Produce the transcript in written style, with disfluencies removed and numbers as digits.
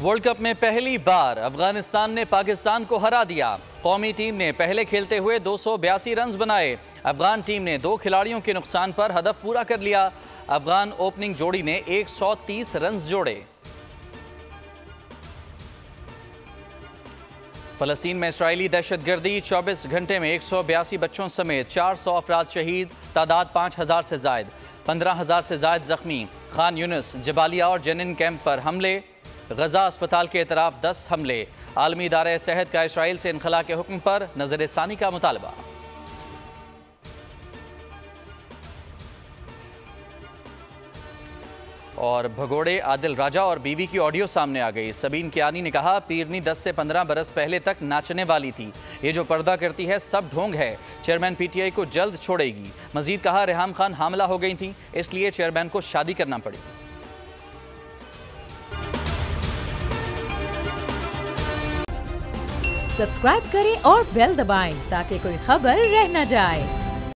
World cup में पहली बार अफगानिस्तान ने पाकिस्तान को हरा दिया। कौमी टीम ने पहले खेलते हुए 282 रन बनाए। अफगान टीम ने 2 खिलाड़ियों के नुकसान पर हदफ पूरा कर लिया। अफगान ओपनिंग जोड़ी ने 130 रन जोड़े। फलस्तीन में इस्राएली दहशतगर्दी, 24 घंटे में 182 बच्चों समेत 400 अफराद शहीद, तादाद 5000 से जायद, 15,000 से जायद जख्मी। खान यूनिस, जबालिया और जनिन कैंप पर हमले। गजा अस्पताल के तरफ 10 हमले। आलमी इदारे सेहत का इसराइल से इनखला के हुक्म पर नजरसानी का मुतालबा। और भगोड़े आदिल राजा और बीवी की ऑडियो सामने आ गई। सबीन कियानी ने कहा, पीरनी 10 से 15 बरस पहले तक नाचने वाली थी। ये जो पर्दा करती है सब ढोंग है। चेयरमैन पीटीआई को जल्द छोड़ेगी। मजीद कहा, रेहाम खान हामला हो गई थी, इसलिए चेयरमैन को शादी करना पड़ी। सब्सक्राइब करें और बेल दबाएं ताकि कोई खबर रह न जाए।